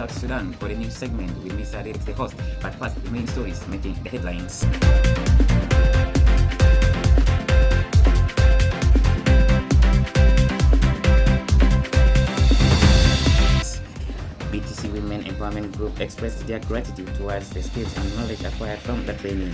South Sudan for the news segment with Mr. Derek, the host. But first, the main stories making the headlines. BTC Women Empowerment Group expressed their gratitude towards the skills and knowledge acquired from the training.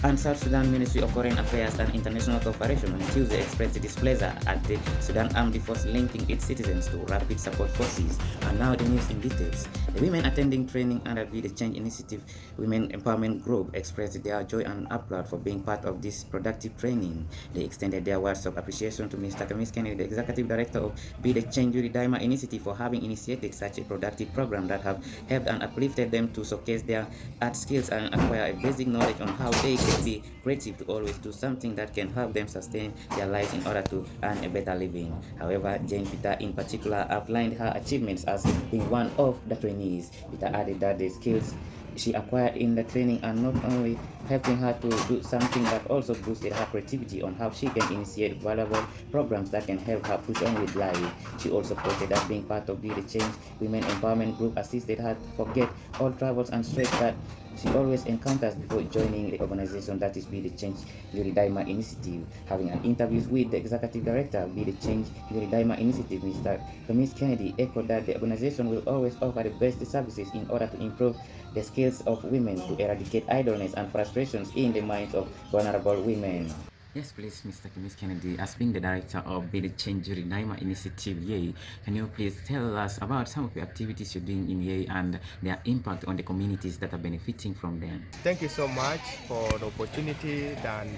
And South Sudan Ministry of Foreign Affairs and International Cooperation on Tuesday expressed displeasure at the Sudan Armed Force linking its citizens to rapid support forces. And now the news in details. The women attending training under the Change Initiative Women Empowerment Group expressed their joy and applaud for being part of this productive training. They extended their words of appreciation to Mr. Kamis Kennedy, the Executive Director of Be the Change Daima Initiative, for having initiated such a productive program that have helped and uplifted them to showcase their art skills and acquire a basic knowledge on how they can be creative to always do something that can help them sustain their lives in order to earn a better living. However, Jane Peter in particular outlined her achievements as being one of the trainees. Peter added that the skills she acquired in the training are not only helping her to do something but also boosted her creativity on how she can initiate valuable programs that can help her push on with life. She also quoted that being part of the Change Women Empowerment Group assisted her to forget all troubles and stress that she always encounters before joining the organization that is Be the Change Daima Initiative. Having an interview with the Executive Director of Be the Change Daima Initiative, Mr. Kamis Kennedy echoed that the organization will always offer the best services in order to improve the skills of women to eradicate idleness and frustrations in the minds of vulnerable women. Yes, please, Mr. Kamis Kennedy, as being the director of Be the Change Daima Initiative, Yay, can you please tell us about some of the activities you're doing in Yay and their impact on the communities that are benefiting from them? Thank you so much for the opportunity. And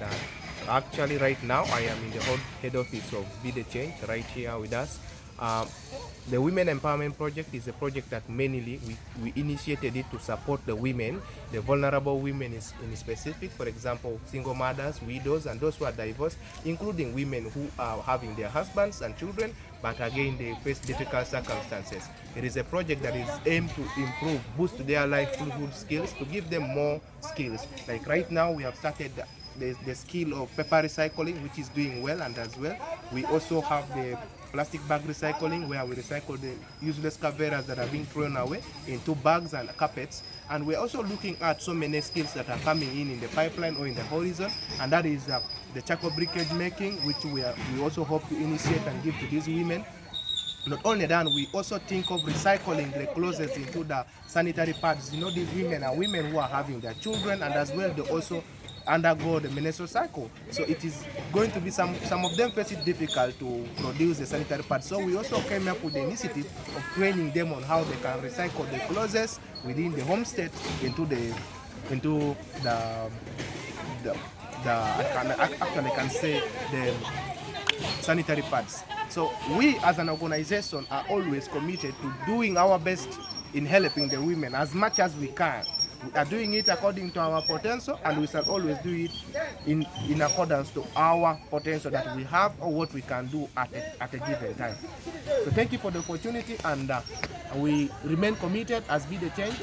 actually, right now, I am in the head office of Be the Change right here with us. The Women Empowerment Project is a project that mainly we initiated it to support the women, the vulnerable women in specific, for example, single mothers, widows, and those who are divorced, including women who are having their husbands and children, but again they face difficult circumstances. It is a project that is aimed to improve, boost their livelihood skills, to give them more skills. Like right now, we have started the skill of paper recycling, which is doing well, and as well, we also have the plastic bag recycling, where we recycle the useless caveras that are being thrown away into bags and carpets. And we're also looking at so many skills that are coming in the pipeline or in the horizon, and that is the charcoal briquette making, which we also hope to initiate and give to these women. Not only that, we also think of recycling the closets into the sanitary pads. You know, these women are women who are having their children, and as well they also undergo the menstrual cycle. So it is going to be some of them face it difficult to produce the sanitary pads. So we also came up with the initiative of training them on how they can recycle the closets within the homestead into the I can say the sanitary pads. So we as an organization are always committed to doing our best in helping the women as much as we can. We are doing it according to our potential, and we shall always do it in accordance to our potential that we have or what we can do at a given time. So thank you for the opportunity, and we remain committed as Be the Change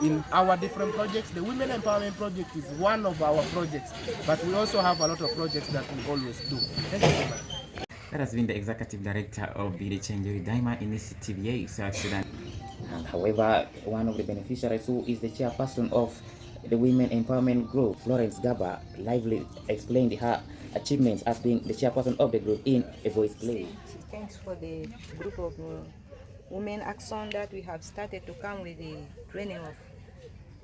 in our different projects. The Women Empowerment Project is one of our projects, but we also have a lot of projects that we always do. Thank you so much. That has been the Executive Director of Be the Change Daima Initiative, Yay, South Sudan. However, one of the beneficiaries, who is the chairperson of the Women Empowerment Group, Florence Gaba, lively explained her achievements as being the chairperson of the group in a voice clip. Thanks for the group of women action that we have started to come with the training of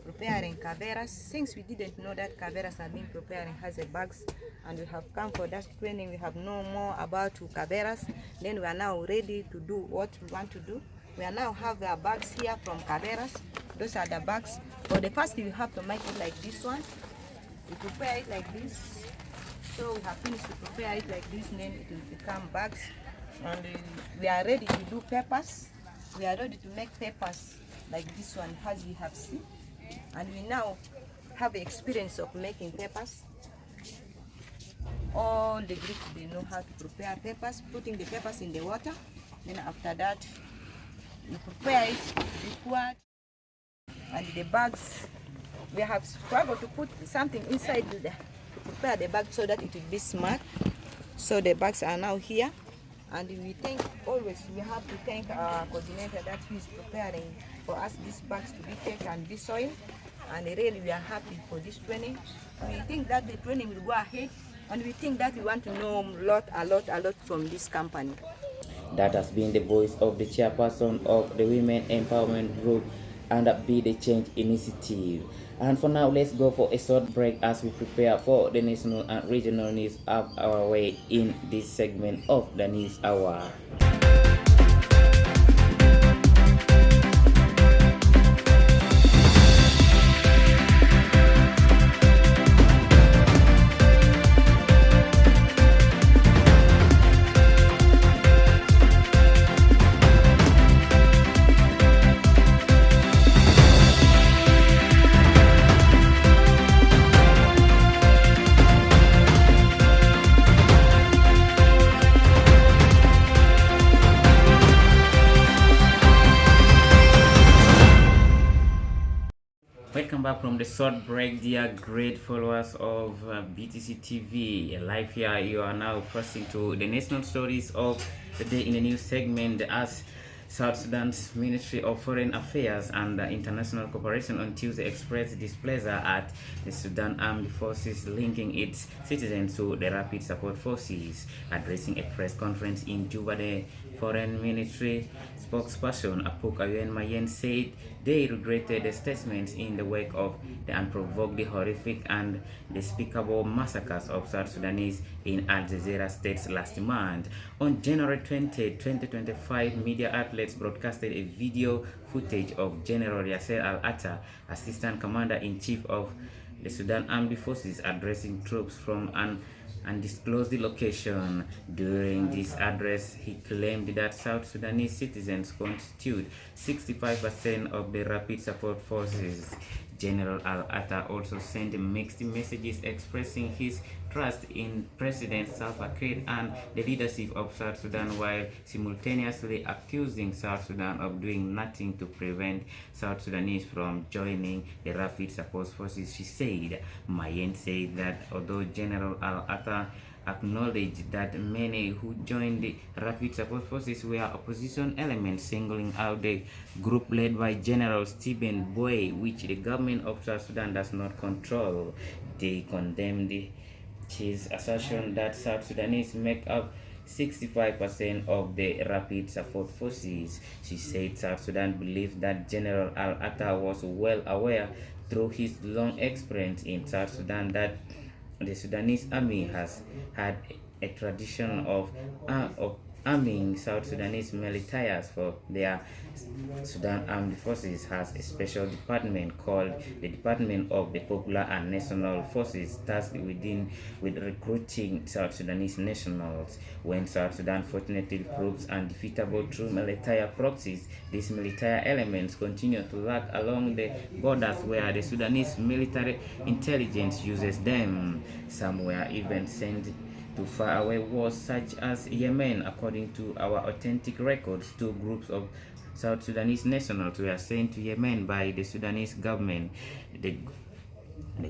preparing caveras. Since we didn't know that caveras are being prepared in hazard bags, and we have come for that training, we have known more about caveras. Then we are now ready to do what we want to do. We are now have our bags here from caveras. Those are the bags. For the first, you have to make it like this one. We prepare it like this. So we have finished to prepare it like this, then it will become bags. And we are ready to do papers. We are ready to make papers like this one, as you have seen. And we now have the experience of making papers. All the groups, they know how to prepare papers, putting the papers in the water. Then after that, you prepare it, liquid, and the bags. We have struggled to put something inside to prepare the bag so that it will be smart. So the bags are now here, and we think always we have to thank our coordinator that he is preparing for us these bags to be taken and be soiled. And really we are happy for this training. We think that the training will go ahead, and we think that we want to know a lot from this company. That has been the voice of the chairperson of the Women Empowerment Group and Be the Change Initiative. And for now, let's go for a short break as we prepare for the national and regional news of our way in this segment of the News Hour. Welcome back from the short break, dear great followers of BTC TV. Live here, you are now pressing to the national stories of the day in the news segment as South Sudan's Ministry of Foreign Affairs and International Cooperation on Tuesday expressed displeasure at the Sudan Armed Forces linking its citizens to the Rapid Support Forces. Addressing a press conference in Juba, the Foreign Ministry spokesperson Apuk Ayen Mayen said they regretted the statements in the wake of the unprovoked, horrific and despicable massacres of South Sudanese in Al Jazeera states last month. On January 20, 2025, media outlets broadcasted a video footage of General Yasser Al-Attah, Assistant Commander-in-Chief of the Sudan Armed Forces, addressing troops from an undisclosed location. During this address, he claimed that South Sudanese citizens constitute 65% of the Rapid Support Forces. General Al-Attah also sent mixed messages expressing his trust in President Salva Kiir and the leadership of South Sudan, while simultaneously accusing South Sudan of doing nothing to prevent South Sudanese from joining the Rapid Support Forces, she said. Mayen said that although General Al-Attah acknowledged that many who joined the Rapid Support Forces were opposition elements, singling out the group led by General Stephen Boy, which the government of South Sudan does not control. They condemned his assertion that South Sudanese make up 65% of the Rapid Support Forces. She said South Sudan believes that General Al-Attah was well aware through his long experience in South Sudan that the Sudanese army has had a tradition of arming South Sudanese militias for their Sudan Armed Forces has a special department called the Department of the Popular and National Forces tasked with recruiting South Sudanese nationals. When South Sudan fortunately proves undefeatable through military proxies, these military elements continue to lag along the borders where the Sudanese military intelligence uses them. Some were even sent to faraway wars such as Yemen. According to our authentic records, 2 groups of South Sudanese nationals were sent to Yemen by the Sudanese government. The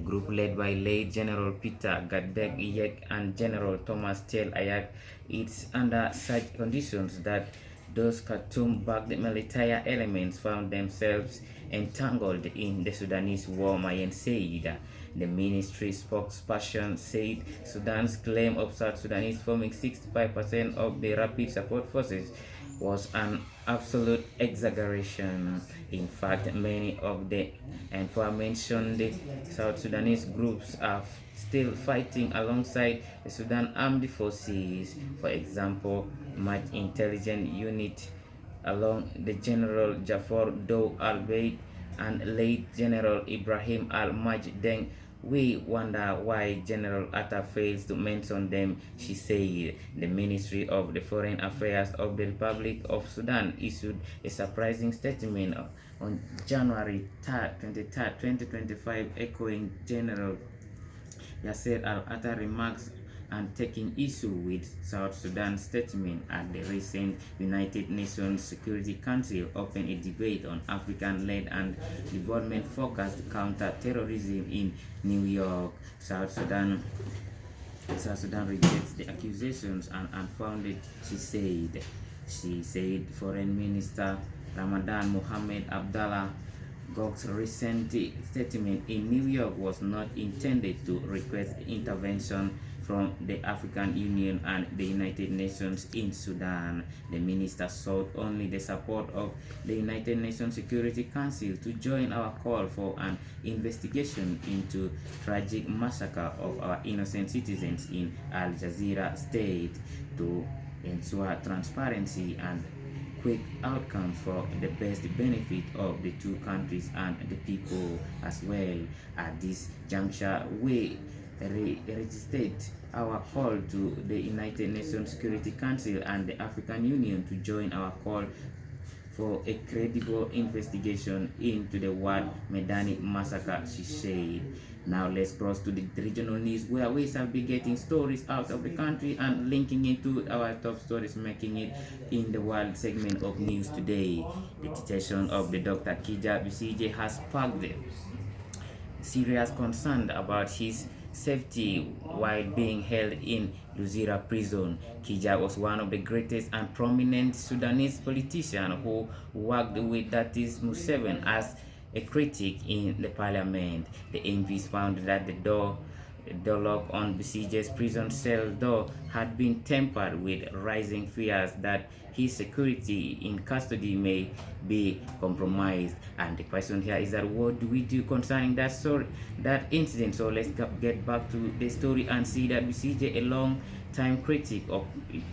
group led by late General Peter Gadeg Iyek and General Thomas Tel Ayak, it's under such conditions that those Khartoum-backed military elements found themselves entangled in the Sudanese war, Mayen said. The ministry spokesperson said Sudan's claim of South Sudanese forming 65% of the Rapid Support Forces was an absolute exaggeration. In fact, many of the aforementioned South Sudanese groups are still fighting alongside the Sudan Armed Forces. For example, much intelligence unit along the General Jafar Dow al-Baid and late General Ibrahim al-Majdeng. We wonder why General Atta fails to mention them, she said. The Ministry of the Foreign Affairs of the Republic of Sudan issued a surprising statement on January 23, 2025, echoing General Yasser al-Attah remarks and taking issue with South Sudan's statement at the recent United Nations Security Council opened a debate on African-led and development-focused counter-terrorism in New York. South Sudan rejects the accusations and unfounded, she said. Foreign Minister Ramadan Mohammed Abdallah Gok's recent statement in New York was not intended to request intervention from the African Union and the United Nations in Sudan. The minister sought only the support of the United Nations Security Council to join our call for an investigation into tragic massacre of our innocent citizens in Al Jazeera state to ensure transparency and quick outcomes for the best benefit of the two countries and the people as well. At this juncture, we registered our call to the United Nations Security Council and the African Union to join our call for a credible investigation into the Wad Medani massacre, she said. Now let's cross to the regional news, where we shall be getting stories out of the country and linking it to our top stories making it in the world segment of news today. The detention of the Dr. Kija Besigye has sparked serious concern about his safety while being held in Luzira prison. Kija was one of the greatest and prominent Sudanese politicians who worked with Museveni as a critic in the parliament. The MPs found that the lock on Besigye's prison cell door had been tempered with rising fears that his security in custody may be compromised. And the question here is that what do we do concerning that incident? So let's get back to the story and see that Besigye, a long-time critic of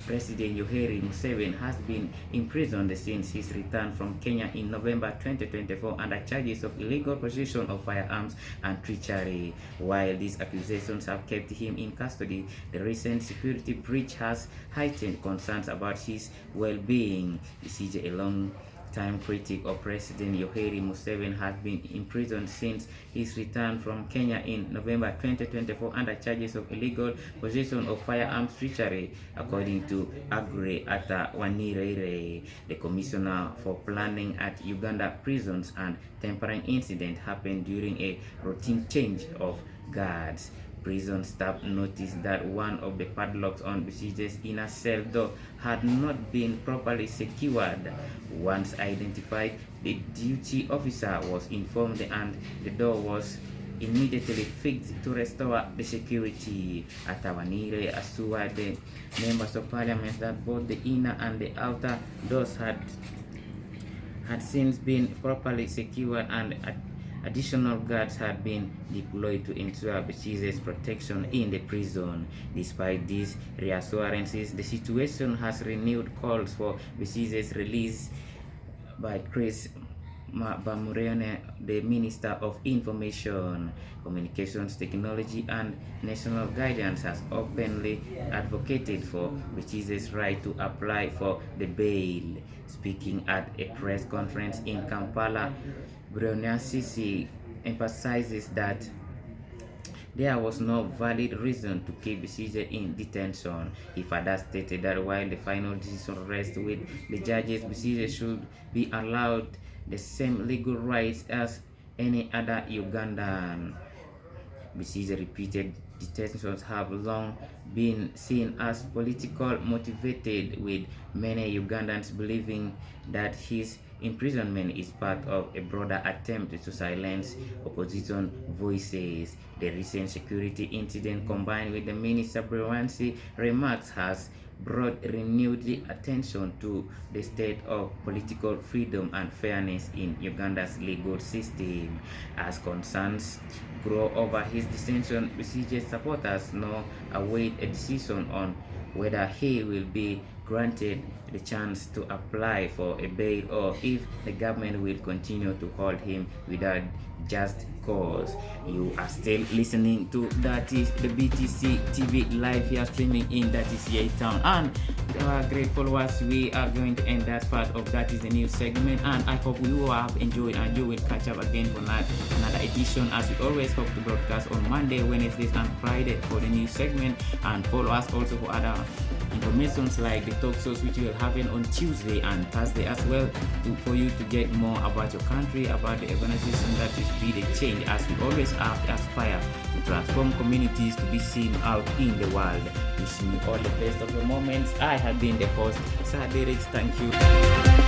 President Yoweri Museveni, has been imprisoned since his return from Kenya in November 2024 under charges of illegal possession of firearms and treachery. While these accusations have kept him in custody, the recent security breach has heightened concerns about his well-being. Besigye, a long-time critic of President Yoweri Museveni, has been imprisoned since his return from Kenya in November 2024 under charges of illegal possession of firearms treachery, according to Agre Atawanirere, the commissioner for planning at Uganda prisons. And tempering incident happened during a routine change of guards. Prison staff noticed that one of the padlocks on Besigye's inner cell door had not been properly secured. Once identified, the duty officer was informed and the door was immediately fixed to restore the security. Atawanire assured the members of parliament that both the inner and the outer doors had since been properly secured and additional guards had been deployed to ensure Besigye's protection in the prison. Despite these reassurances, the situation has renewed calls for Besigye's release by Chris Bamurene, the Minister of Information, Communications Technology and National Guidance, has openly advocated for Besigye's right to apply for the bail. Speaking at a press conference in Kampala, Brunyansisi emphasizes that there was no valid reason to keep Besigye in detention. He further stated that while the final decision rests with the judges, Besigye should be allowed the same legal rights as any other Ugandan. Besigye repeated detentions have long been seen as political motivated, with many Ugandans believing that his imprisonment is part of a broader attempt to silence opposition voices. The recent security incident, combined with the Minister Brewansi remarks, has brought renewed attention to the state of political freedom and fairness in Uganda's legal system. As concerns grow over his detention, Besigye supporters now await a decision on whether he will be granted the chance to apply for a bail or if the government will continue to hold him without just cause. You are still listening to That Is the BTC TV live here, streaming in That Is Yei Town. And our great followers, we are going to end that part of That Is the News segment, and I hope you will have enjoyed and you will catch up again for another edition, as we always hope to broadcast on Monday, Wednesdays and Friday for the news segment. And follow us also for other informations like the talk shows which we will have on Tuesday and Thursday as well, for you to get more about your country, about the organization that is Be the Change, as we always aspire to transform communities to be seen out in the world. Wishing you all the best of your moments. I have been the host, Sir Derek. Thank you.